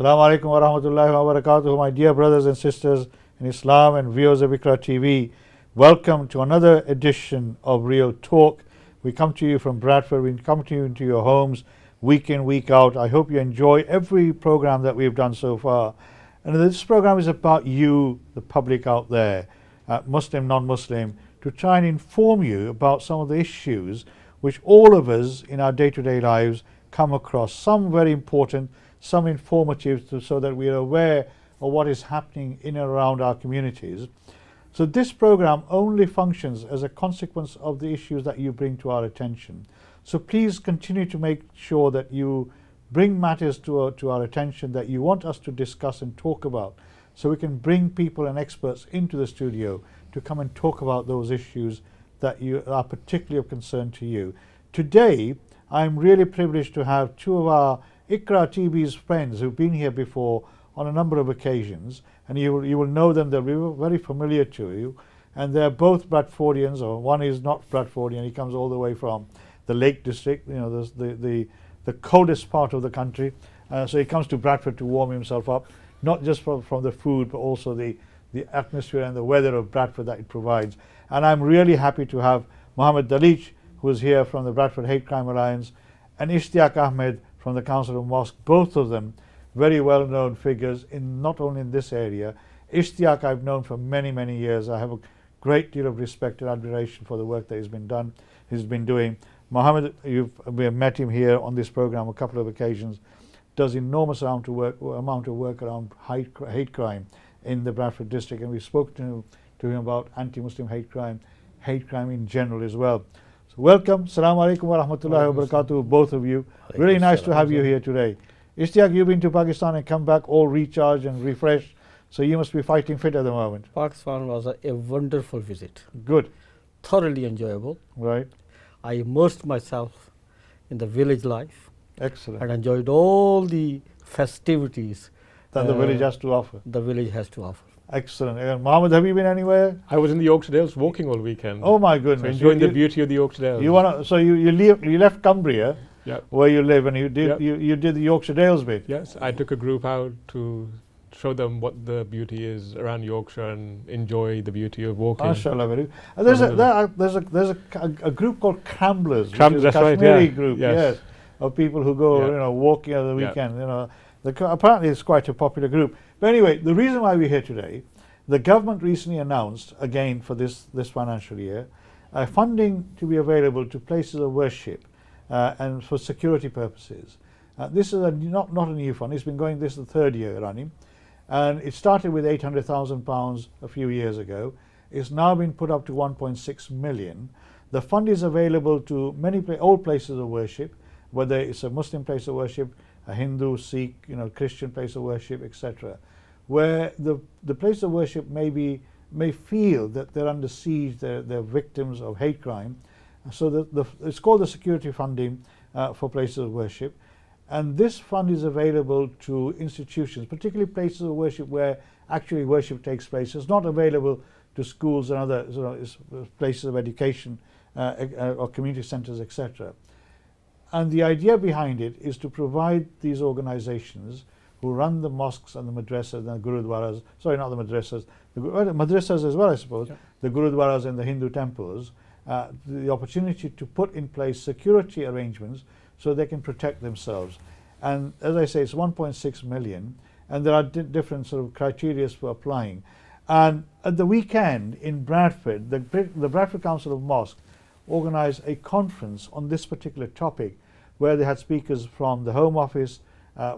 Assalamu alaikum wa rahmatullahi wa barakatuh, my dear brothers and sisters in Islam and viewers of IQRA TV. Welcome to another edition of Real Talk. We come to you from Bradford, we come to you into your homes week in, week out. I hope you enjoy every program that we've done so far. And this program is about you, the public out there, Muslim, non-Muslim, to try and inform you about some of the issues which all of us in our day-to-day lives come across. Some very important, some informative, so that we are aware of what is happening in and around our communities. So this program only functions as a consequence of the issues that you bring to our attention. So please continue to make sure that you bring matters to our attention that you want us to discuss and talk about, so we can bring people and experts into the studio to come and talk about those issues that are particularly of concern to you. Today, I'm really privileged to have two of our IQRA TV's friends who've been here before on a number of occasions, and you will know them. They're very familiar to you, and they're both Bradfordians, or one is not Bradfordian. He comes all the way from the Lake District, you know, the coldest part of the country. So he comes to Bradford to warm himself up, not just from the food, but also the atmosphere and the weather of Bradford that it provides. And I'm really happy to have Mohammed Dalich, who is here from the Bradford Hate Crime Alliance, and Ishtiaq Ahmed from the Council of Mosque, both of them very well-known figures in not only in this area. Ishtiaq I've known for many, many years. I have a great deal of respect and admiration for the work that he's been doing. Mohammed, we have met him here on this program a couple of occasions, does enormous amount of work around hate crime in the Bradford district, and we spoke to him about anti-Muslim hate crime in general as well. So welcome, Assalamu alaikum wa rahmatullahi wa barakatuh, both of you. Really nice to have you here today. Ishtiaq, you've been to Pakistan and come back all recharged and refreshed, so you must be fighting fit at the moment. Pakistan was a wonderful visit. Good. Thoroughly enjoyable. Right. I immersed myself in the village life. Excellent. And enjoyed all the festivities that the village has to offer. The village has to offer. Excellent. And Mohammed, have you been anywhere? I was in the Yorkshire Dales walking all weekend. Oh my goodness! So enjoying the beauty of the Yorkshire Dales. So you left Cumbria, yep, where you live, and you did yep, you did the Yorkshire Dales bit. Yes, I took a group out to show them what the beauty is around Yorkshire and enjoy the beauty of walking. MashaAllah, very. There's a group called Cramblers, which is a that's Kashmiri right, yeah, group, yes, of people who go walking on the weekend. Apparently it's quite a popular group. But anyway, the reason why we're here today, the government recently announced, again for this financial year, funding to be available to places of worship and for security purposes. This is not a new fund. It's been going, this is the third year running, and it started with £800,000 a few years ago. It's now been put up to 1.6 million. The fund is available to all places of worship, whether it's a Muslim place of worship, a Hindu, Sikh, Christian place of worship, etc., where the place of worship may feel that they're under siege, they're victims of hate crime. So it's called the security funding for places of worship, and this fund is available to institutions, particularly places of worship where actually worship takes place. It's not available to schools and other places of education or community centres, etc. And the idea behind it is to provide these organizations who run the mosques and the madrasas and the gurudwaras, sorry, not the madrasas, the madrasas as well, I suppose, yeah, the gurudwaras and the Hindu temples, the opportunity to put in place security arrangements so they can protect themselves. And as I say, it's 1.6 million, and there are different sort of criteria for applying. And at the weekend in Bradford, the Bradford Council of Mosque organized a conference on this particular topic, where they had speakers from the Home Office,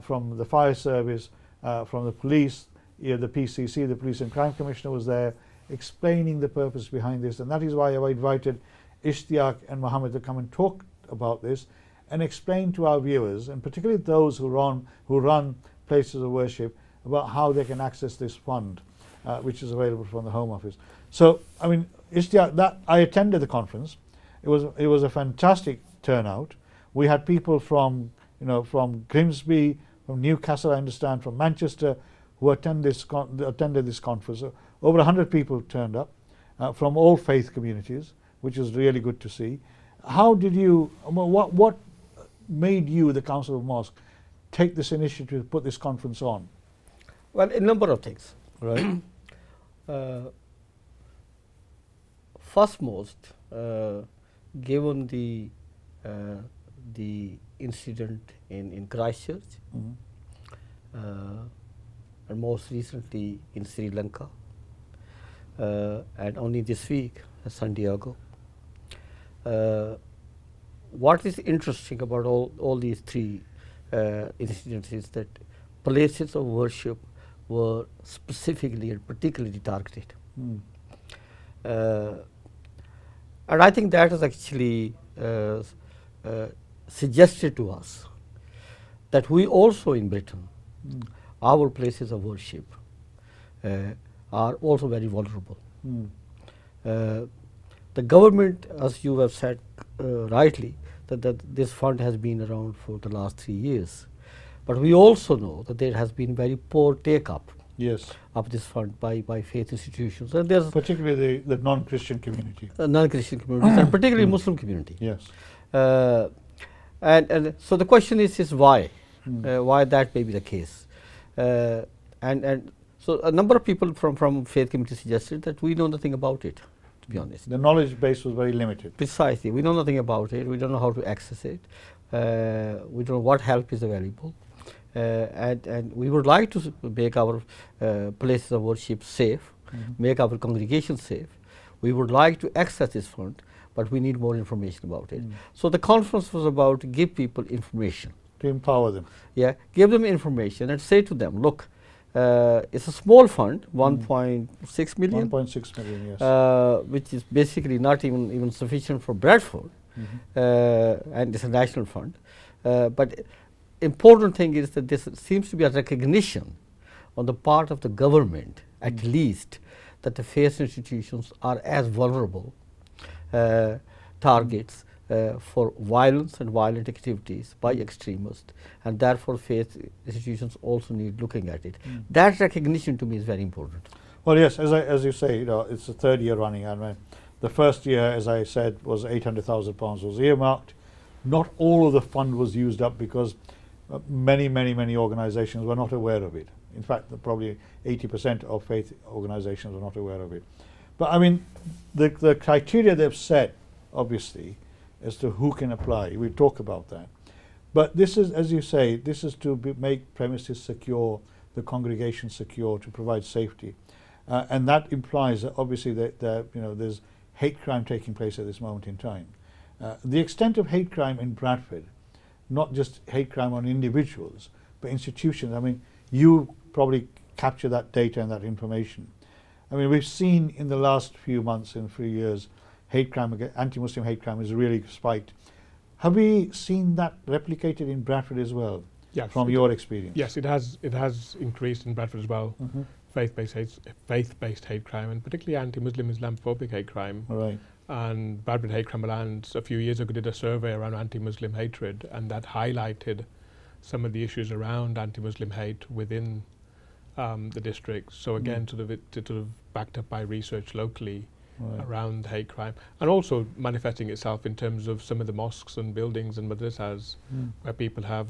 from the Fire Service, from the police, the PCC, the Police and Crime Commissioner was there, explaining the purpose behind this. And that is why I invited Ishtiaq and Mohammed to come and talk about this and explain to our viewers, and particularly those who run places of worship, about how they can access this fund, which is available from the Home Office. So, I mean, Ishtiaq, I attended the conference. It was a fantastic turnout. We had people from Grimsby, from Newcastle, I understand, from Manchester, who attended this conference. Over 100 people turned up from all faith communities, which is really good to see. How did you? What made you, the Council of Mosque, take this initiative to put this conference on? Well, a number of things. Right. Firstmost, given the incident in Christchurch, and most recently in Sri Lanka, and only this week San Diego. What is interesting about all these three incidents is that places of worship were specifically and particularly targeted. And I think that has actually suggested to us that we also in Britain, our places of worship are also very vulnerable. The government, as you have said rightly, that this fund has been around for the last 3 years. But we also know that there has been very poor take-up of this fund by faith institutions. And there's particularly the non-Christian community. Non-Christian communities and particularly Muslim community. Yes. And so the question is why? Why that may be the case? And so a number of people from faith community suggested that we know nothing about it, to be honest. The knowledge base was very limited. Precisely. We know nothing about it. We don't know how to access it. We don't know what help is available. And we would like to make our places of worship safe, make our congregations safe. We would like to access this fund, but we need more information about it. So the conference was about to give people information. To empower them. Yeah, give them information and say to them, look, it's a small fund, 1.6 million. 1.6 million, yes. Which is basically not even sufficient for Bradford, and it's a national fund. But important thing is that this seems to be a recognition on the part of the government, at least, that the faith institutions are as vulnerable targets for violence and violent activities by extremists, and therefore faith institutions also need looking at it. That recognition to me is very important. Well, yes, as you say, it's the 3rd year running, and the first year, as I said, was £800,000 was earmarked. Not all of the fund was used up because many organizations were not aware of it. In fact, probably 80% of faith organizations were not aware of it. But I mean, the criteria they've set, obviously, as to who can apply, we'll talk about that. But this is, as you say, this is to make premises secure, the congregation secure, to provide safety. And that implies that obviously that there's hate crime taking place at this moment in time. The extent of hate crime in Bradford, not just hate crime on individuals, but institutions. I mean, you probably capture that data and that information. I mean, we've seen in the last few months and few years, hate crime, anti-Muslim hate crime has really spiked. Have we seen that replicated in Bradford as well? Yes, from your experience? Yes, it has increased in Bradford as well. Faith-based hate crime, and particularly anti-Muslim Islamophobic hate crime. Right. And Bradford Hate Crime Alliance a few years ago did a survey around anti-Muslim hatred, and that highlighted some of the issues around anti-Muslim hate within the district. So again, sort of backed up by research locally around hate crime, and also manifesting itself in terms of some of the mosques and buildings and madrasas where people have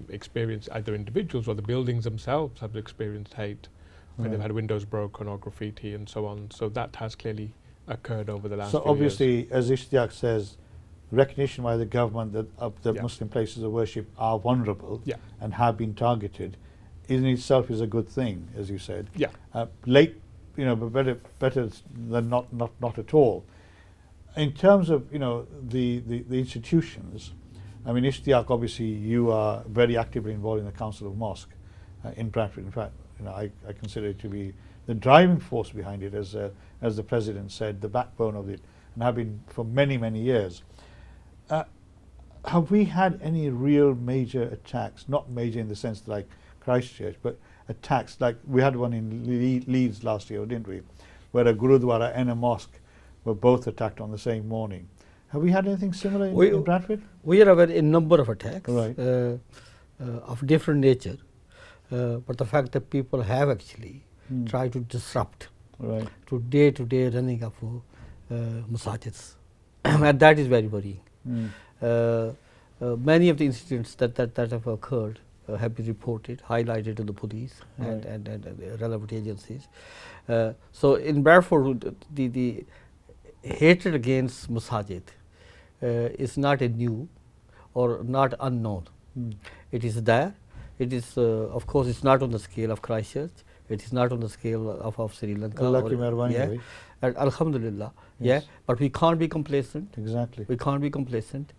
experienced, either individuals or the buildings themselves have experienced hate, where they've had windows broken or graffiti and so on. So that has clearly occurred over the last few years. So obviously, as Ishtiaq says, recognition by the government that the Muslim places of worship are vulnerable and have been targeted in itself is a good thing, as you said. Late, but better than not at all. In terms of the institutions, I mean, Ishtiaq, obviously you are very actively involved in the Council of Mosque in Bradford. In fact, I consider it to be the driving force behind it, as the President said, the backbone of it, and have been for many years. Have we had any real major attacks, not major in the sense like Christchurch, but attacks like we had one in Leeds last year, didn't we, where a Gurudwara and a mosque were both attacked on the same morning? Have we had anything similar in Bradford? We are aware of a number of attacks of different nature, but the fact that people have actually tried to disrupt to day-to-day running of masajids, and that is very worrying. Many of the incidents that have occurred have been reported, highlighted to the police and relevant agencies. So in Bradford, the hatred against masajid is not a new or not unknown. It is there. It is, of course, it's not on the scale of Christchurch. It is not on the scale of Sri Lanka. And Alhamdulillah, but we can't be complacent. Exactly. We can't be complacent.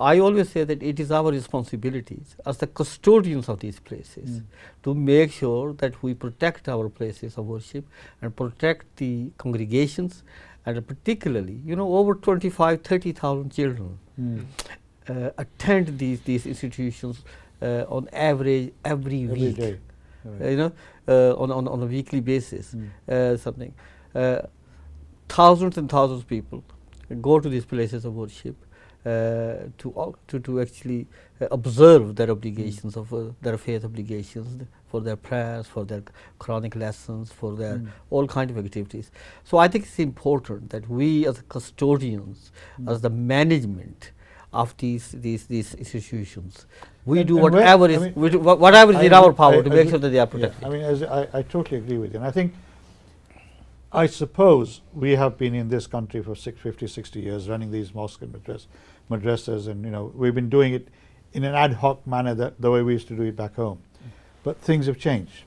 I always say that it is our responsibilities as the custodians of these places to make sure that we protect our places of worship and protect the congregations, and particularly, you know, over 25-30,000 children attend these institutions on average every week. Day. You know, on a weekly basis, something. Thousands and thousands of people go to these places of worship to actually observe their obligations of their faith obligations, for their prayers, for their Quranic lessons, for their all kind of activities. So I think it's important that we as custodians, as the management of these institutions, we do whatever is in our power to make sure that they are protected. I mean, I totally agree with you, and I think, I suppose we have been in this country for 50, 60 years running these mosques and madrasas, and you know, we've been doing it in an ad hoc manner, that the way we used to do it back home. But things have changed.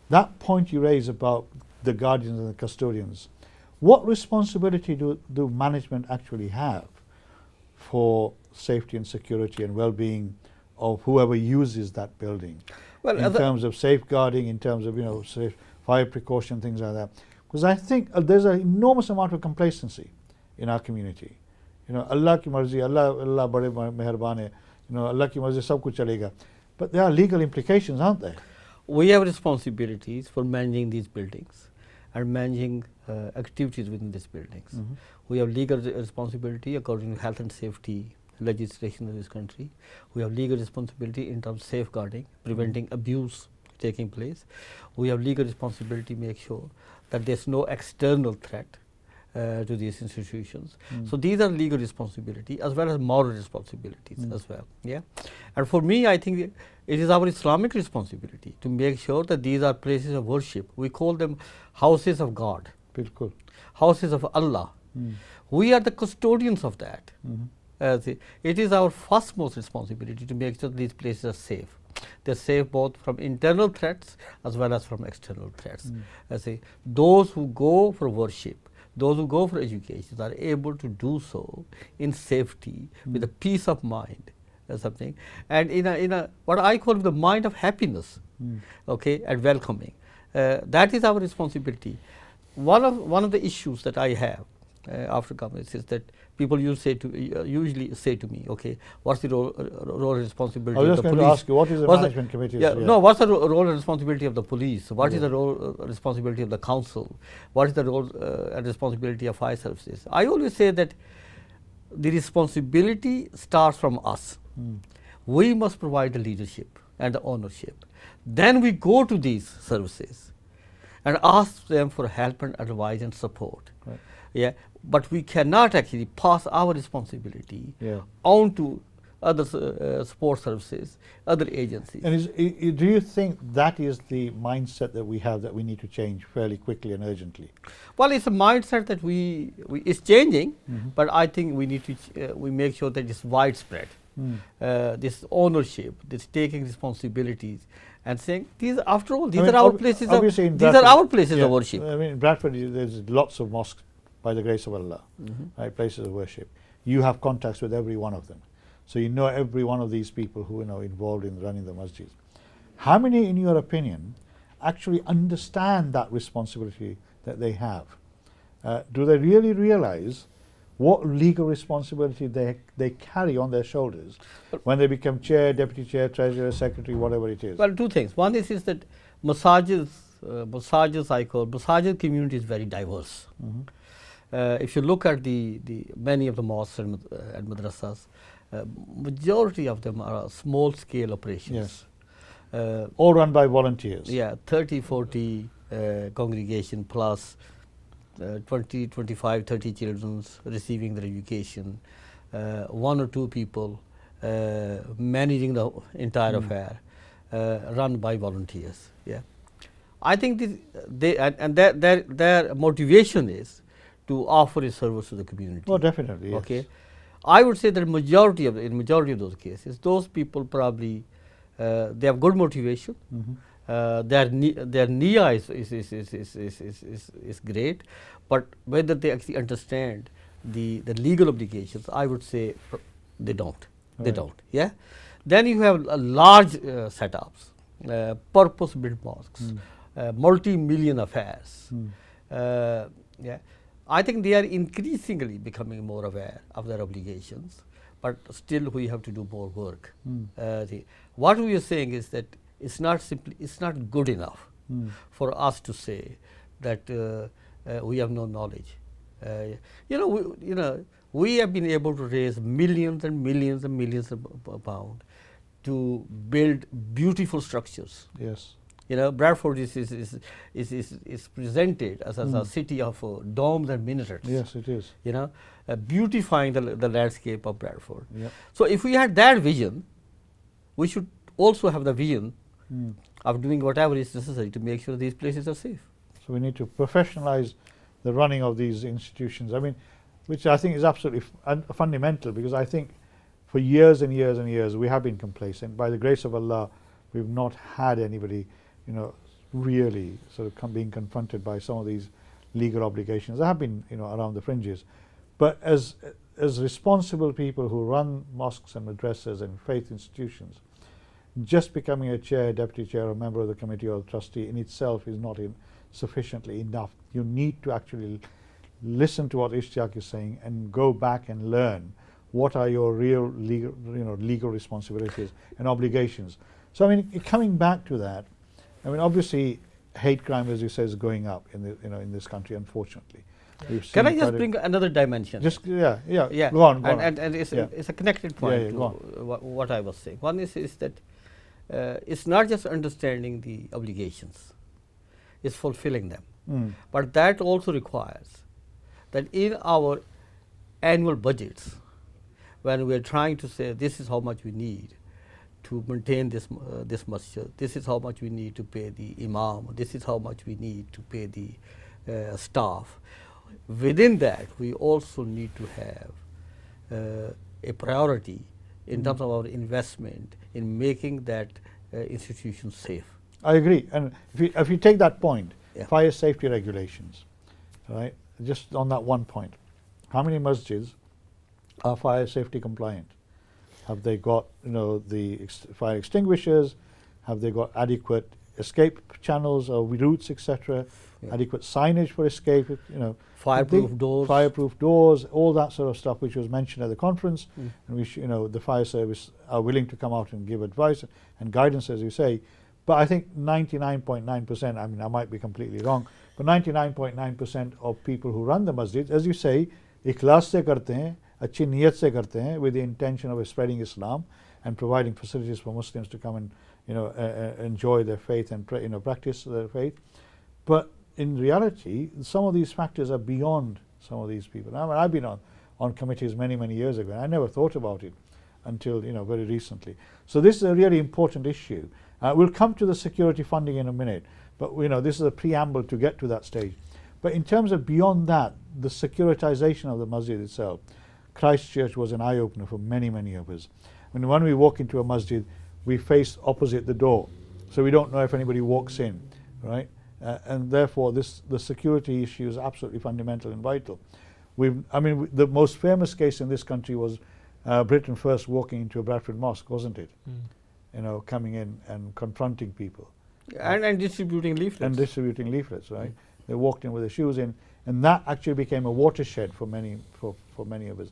That point you raise about the guardians and the custodians, what responsibility do management actually have for safety and security and well-being of whoever uses that building, in terms of safeguarding, in terms of, you know, fire precaution, things like that? Because I think there's an enormous amount of complacency in our community. You know, Allah ki marzi, Allah bade meherban hai, you know, Allah ki marzi sab kuch chalega. But there are legal implications, aren't there? We have responsibilities for managing these buildings and managing activities within these buildings. We have legal responsibility according to health and safety legislation in this country. We have legal responsibility in terms of safeguarding, preventing abuse taking place. We have legal responsibility to make sure that there's no external threat to these institutions. So these are legal responsibility as well as moral responsibilities as well. Yeah, and for me, I think it is our Islamic responsibility to make sure that these are places of worship. We call them houses of God, houses of Allah. We are the custodians of that. It is our firstmost responsibility to make sure these places are safe. They're safe both from internal threats as well as from external threats. Those who go for worship, those who go for education are able to do so in safety, with a peace of mind, something, and in a what I call the mind of happiness, and welcoming. That is our responsibility. One of the issues that I have after coming is that people usually say to me, okay, what's the role and responsibility of the police? I was just going to ask you, what is the management committee? What's the role and responsibility of the police? What is the role and responsibility of the council? What is the role and responsibility of fire services? I always say that the responsibility starts from us. We must provide the leadership and the ownership. Then we go to these services and ask them for help and advice and support. But we cannot actually pass our responsibility on to other support services, other agencies. And do you think that is the mindset that we have, that we need to change fairly quickly and urgently? Well, it's a mindset that is changing, but I think we need to we make sure that it's widespread. This ownership, this taking responsibilities, and saying these, after all, these are our places of worship. I mean, in Bradford, there's lots of mosques by the grace of Allah, right, places of worship. You have contacts with every one of them, so you know every one of these people who are involved in running the masjids. How many, in your opinion, actually understand that responsibility that they have? Do they really realize what legal responsibility they carry on their shoulders when they become chair, deputy chair, treasurer, secretary, whatever it is? Well, two things. One is that masajid community is very diverse. If you look at the many of the mosques and madrasas, majority of them are small scale operations. All run by volunteers. 30, 40 congregation plus 20, 25, 30 children receiving their education, one or two people managing the entire affair. run by volunteers. Yeah, I think their motivation is to offer a service to the community. Oh, definitely. Yes. Okay, I would say that in majority of those cases, those people probably they have good motivation. Their nia is great, but whether they actually understand the legal obligations, I would say they don't. They don't. Yeah. Then you have large setups, purpose-built mosques, multi-million affairs. Yeah, I think they are increasingly becoming more aware of their obligations, but still we have to do more work. What we are saying is that it's not good enough for us to say that we have no knowledge. We have been able to raise millions and millions and millions of pounds to build beautiful structures. Yes. Bradford is presented as a city of domes and minarets. Yes, it is. Beautifying the landscape of Bradford. Yep. So if we had that vision, we should also have the vision of doing whatever is necessary to make sure these places are safe. So we need to professionalize the running of these institutions. I mean, which I think is absolutely fundamental, because I think for years and years and years we have been complacent. By the grace of Allah, we've not had anybody, really sort of being confronted by some of these legal obligations. There have been, around the fringes, but as responsible people who run mosques and madrasas and faith institutions, just becoming a chair, deputy chair, or member of the committee or the trustee in itself is not sufficiently enough. You need to actually listen to what Ishtiaq is saying and go back and learn what are your real legal responsibilities and obligations. So I mean, coming back to that, I mean, obviously hate crime, as you say, is going up in this country, unfortunately. Can I just bring another dimension? Just yeah. Go on. And it's a connected point to go what I was saying. One is that it's not just understanding the obligations, it's fulfilling them. But that also requires that in our annual budgets, when we are trying to say this is how much we need to maintain this masjid, this is how much we need to pay the imam, this is how much we need to pay the staff. Within that, we also need to have a priority in terms of our investment in making that institution safe. I agree. And if you take that point, fire safety regulations, right? Just on that one point, how many masjids are fire safety compliant? Have they got the fire extinguishers? Have they got adequate escape channels or routes, etc.? Adequate signage for escape? Fireproof doors. Fireproof doors, all that sort of stuff, which was mentioned at the conference. And we the fire service are willing to come out and give advice and guidance, as you say. But I think 99.9%, I mean, I might be completely wrong, but 99.9% of people who run the masjid, as you say, ikhlas se karte hain, अच्छी नीयत से करते हैं, with the intention of spreading Islam and providing facilities for Muslims to come and enjoy their faith and practice their faith. But in reality, some of these factors are beyond some of these people. I mean, I've been on committees many years ago, and I never thought about it until very recently. So this is a really important issue. We'll come to the security funding in a minute, but this is a preamble to get to that stage. But in terms of beyond that, the securitization of the masjid itself, Christchurch was an eye-opener for many of us. I mean, when we walk into a masjid, we face opposite the door, so we don't know if anybody walks in, right? And therefore, the security issue is absolutely fundamental and vital. The most famous case in this country was Britain first walking into a Bradford mosque, wasn't it? Coming in and confronting people. And distributing leaflets. And distributing leaflets, right? They walked in with their shoes in, and that actually became a watershed for many of us.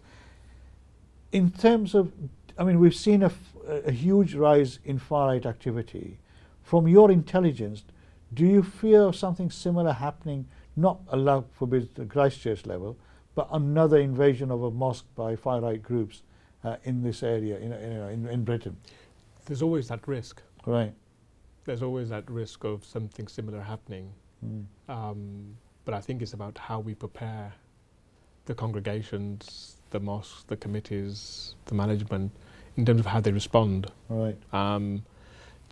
In terms of, I mean, we've seen a huge rise in far-right activity. From your intelligence, do you fear something similar happening, not Allah forbid at the Christchurch level, but another invasion of a mosque by far-right groups in this area, in Britain? There's always that risk. Right. There's always that risk of something similar happening. But I think it's about how we prepare the congregations, the mosques, the committees, the management, in terms of how they respond. Right.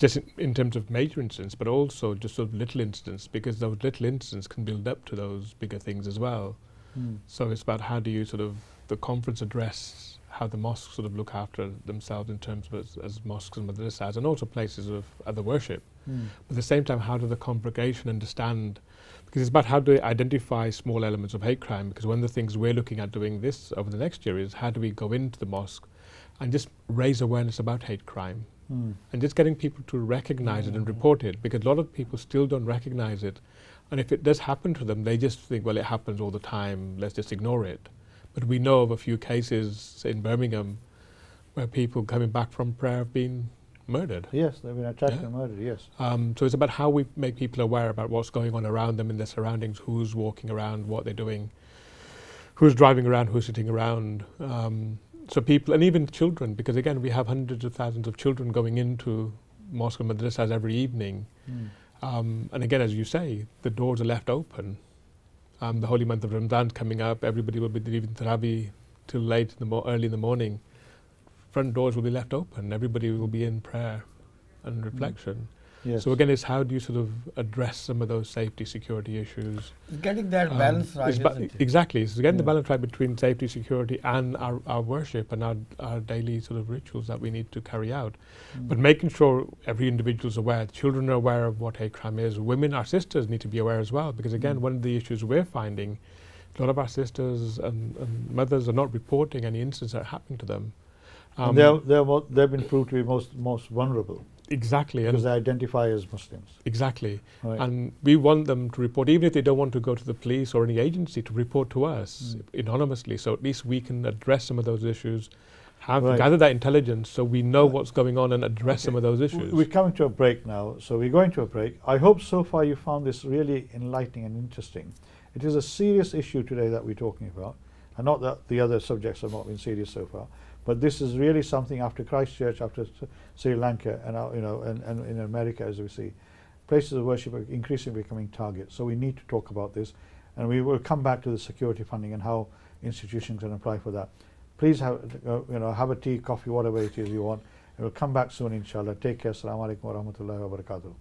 just in terms of major incidents, but also just sort of little incidents, because those little incidents can build up to those bigger things as well. So it's about how do you sort of, the conference address how the mosques sort of look after themselves in terms of as mosques and madrasas, and also places of other worship. But at the same time, how do the congregation understand, because it's about how do they identify small elements of hate crime, because one of the things we're looking at doing this over the next year is how do we go into the mosque and just raise awareness about hate crime, and just getting people to recognize it and report it, because a lot of people still don't recognize it, and if it does happen to them, they just think, well, it happens all the time, let's just ignore it. But we know of a few cases in Birmingham where people coming back from prayer have been murdered. Yes, they've been attacked and murdered, yes. So it's about how we make people aware about what's going on around them in their surroundings, who's walking around, what they're doing, who's driving around, who's sitting around. So people, and even children, because again, we have hundreds of thousands of children going into mosque and madrasas every evening. And again, as you say, the doors are left open. The holy month of Ramadan coming up, everybody will be leaving Tarawih till late, early in the morning. Front doors will be left open. Everybody will be in prayer and reflection. Yes. So again, it's how do you sort of address some of those safety, security issues? Getting that balance right, isn't it? Exactly. So getting the balance right between safety, security, and our worship and our daily sort of rituals that we need to carry out. But making sure every individual is aware, children are aware of what hate crime is, women, our sisters need to be aware as well, because again, one of the issues we're finding, a lot of our sisters and mothers are not reporting any incidents that are happening to them. And they've been proved to be most vulnerable. Exactly. Because they identify as Muslims. Exactly. Right. And we want them to report, even if they don't want to go to the police or any agency, to report to us anonymously, so at least we can address some of those issues, gather that intelligence so we know what's going on and address some of those issues. We're coming to a break now, so we're going to a break. I hope so far you found this really enlightening and interesting. It is a serious issue today that we're talking about, and not that the other subjects have not been serious so far. But this is really something after Christchurch, after Sri Lanka, and and in America, as we see, places of worship are increasingly becoming targets. So we need to talk about this, and we will come back to the security funding and how institutions can apply for that. Please have have a tea, coffee, whatever it is you want, and we'll come back soon, inshallah. Take care. Assalamu alaikum wa rahmatullahi wa barakatuh.